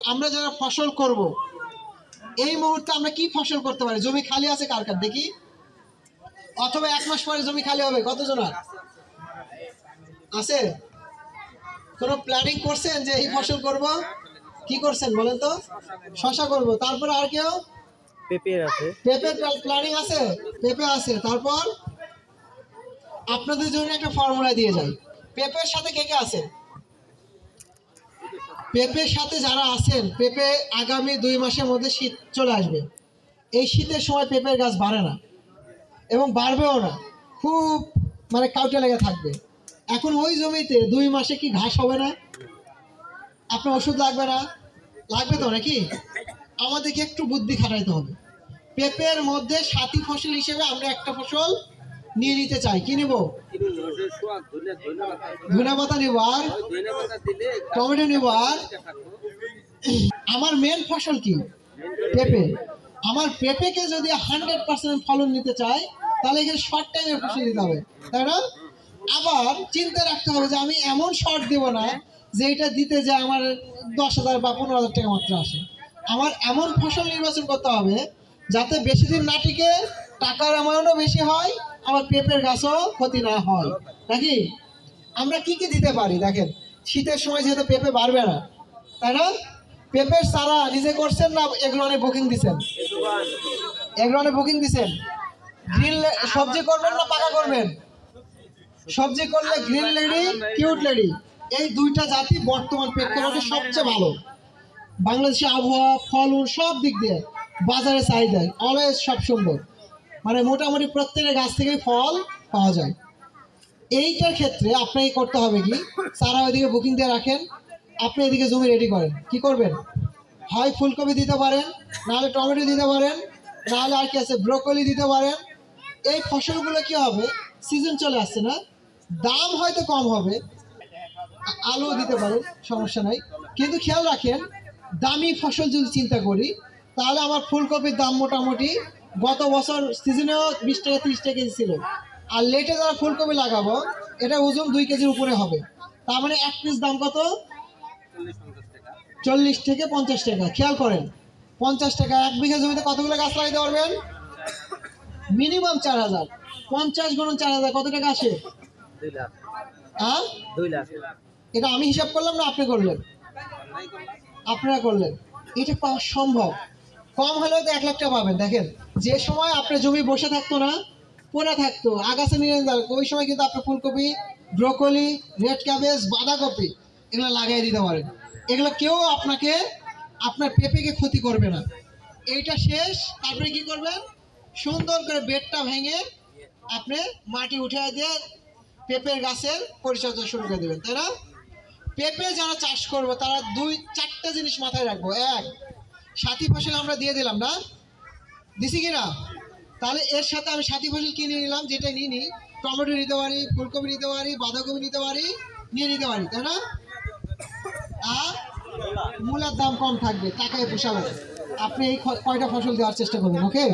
আমরা যারা ফসল করব এই মুহূর্তে আমরা কি ফসল করতে পারি? জমি খালি আছে কার কার দেখি, অথবা 1 মাস পরে জমি খালি হবে কতজনের আছে? কোনো প্ল্যানিং করছেন যে এই ফসল করব? কি করছেন বলেন তো? শশা করব, তারপর আর কেউ? পেঁপে আছে, পেঁপে প্ল্যানিং আছে, পেঁপে আছে। তারপর আপনাদের জন্য একটা ফর্মুলা দিয়ে যাই, পেঁপের সাথে কে কে আছেন? পেঁপের সাথে যারা আছেন, পেঁপে আগামী 2 মাসের মধ্যে শীত চলে আসবে। এই শীতের সময় পেঁপের গাছ বাড়ে না এবং বাড়বেও না, খুব কাউটে লেগে থাকবে। এখন ওই জমিতে 2 মাসে কি ঘাস হবে না? আপনার ওষুধ লাগবে না? লাগবে তো নাকি? আমাদেরকে একটু বুদ্ধি খাটাইতে হবে। পেঁপের মধ্যে সাথী ফসল হিসেবে আমরা একটা ফসল নিয়ে নিতে চাই। কি নিব? ধনেপাতা নিব, আর টমেটো নিব। আর আমার মেন ফসল কি? পেঁপে। আমার পেঁপেকে যদি 100% ফলন নিতে চাই, তাহলে এখানে শর্ট টাইমের ফসল দিতে হবে, তাই না? আবার চিন্তা রাখতে হবে যে আমি এমন শর্ট দেব না যে এটা দিতে যে আমার 10,000 বা 15,000 টাকা মাত্র আসে। আমার এমন ফসল নির্বাচন করতে হবে যাতে বেশি দিন না টিকে, টাকার অ্যামাউন্টও বেশি হয়, আমার পেঁপের গাছও ক্ষতি না হয়, নাকি? আমরা কি কি দিতে পারি দেখেন, শীতের সময় যেহেতু পেঁপে বাড়বে না, তাই না? পেঁপের চারা নিজে করছেন না এগুলো অনেক বুকিং দিচ্ছেন? এগুলো অনেক বুকিং দিচ্ছেন। গ্রিন সবজি করবেন না পাকা করবেন? সবজি করলে গ্রিন লেডি, কিউট লেডি, এই দুইটা জাতি বর্তমান প্রেক্ষাপটে সবচেয়ে ভালো। বাংলাদেশে আবহাওয়া, ফলন সব দিক দিয়ে, বাজারে চাহিদা অলওয়েজ সব সুন্দর, মোটামুটি প্রত্যেকের গাছ থেকেই ফল পাওয়া যায়। এইটার ক্ষেত্রে আপনাকে করতে হবে কি, চারা ওইদিকে বুকিং দিয়ে রাখেন, আপনি এদিকে জমি রেডি করেন। কি করবেন? হয় ফুলকপি দিতে পারেন, নাহলে টমেটো দিতে পারেন, নাহলে আর কি আছে, ব্রোকলি দিতে পারেন। এই ফসলগুলো কি হবে, সিজন চলে আসছে না, দাম হয়তো কম হবে, আলু দিতে পারেন, সমস্যা নাই। কিন্তু খেয়াল রাখেন, দামি ফসল যদি চিন্তা করি, তাহলে আমার ফুলকপির দাম মোটামুটি গত বছর সিজনেও 20 টাকা 30 টাকা কেজি ছিল। আর লেটে যারা ফুলকপি লাগাবো, এটা ওজন 2 কেজির উপরে হবে। তার মানে 1 পিস দাম কত? 40 থেকে 50 টাকা। খেয়াল করেন, 50 টাকা 1 বিঘা জমিতে কতগুলো গাছ লাগাইতে পারবেন? মিনিমাম 4,000। 50 গুণন 4,000 কত টাকা আসে? 2 লাখ। হ্যাঁ, 2 লাখ। এটা আমি হিসাব করলাম না আপনি করলেন? আপনারা করলেন। এটা পাওয়া সম্ভব। কম হলেও তো 1 লাখ টাকা পাবেন। দেখেন, যে সময় আপনার জমি বসে থাকতো না, পড়ে থাকতো, আগাছা নিয়ে ওই সময় কিন্তু আপনি ফুলকপি, ব্রোকলি, রেড ক্যাবেজ, বাঁধাকপি এগুলো লাগিয়ে দিতে পারেন। এগুলো কেউ আপনাকে, আপনার পেঁপেকে ক্ষতি করবে না। এইটা শেষ, তারপরে কি করবেন? সুন্দর করে বেডটা ভেঙে আপনি মাটি উঠে দিয়ে পেঁপের গাছের পরিচর্যা শুরু করে দেবেন, তাই না? পেঁপে যারা চাষ করবো তারা 2-4টা জিনিস মাথায় রাখবো। 1, সাথী ফসল আমরা দিয়ে দিলাম না, দিছি কিনা? তাহলে এর সাথে আমি সাথী ফসল কিনে নিলাম, যেটা নিয়ে নিই, টমেটো নিতে পারি, ফুলকপি নিতে পারি, বাঁধাকপি নিতে পারি, নিতে পারি, তাই না? আর মূলার দাম কম থাকবে, টাকায় পোষাবে। আপনি এই কয়টা ফসল দেওয়ার চেষ্টা করবেন, ওকে?